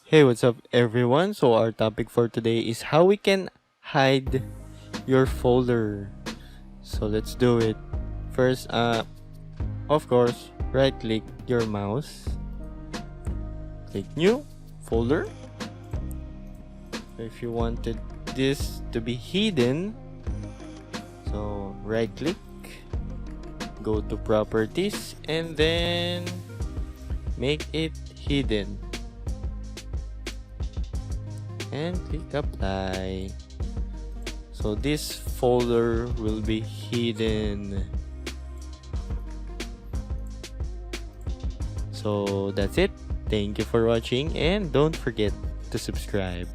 Hey, what's up, everyone? So, our topic for today is how we can hide your folder. So, let's do it. First, of course, right click your mouse, click new folder. If you wanted this to be hidden, so right click, go to properties, and then make it hidden. And click apply. So this folder will be hidden. So that's it. Thank you for watching and don't forget to subscribe.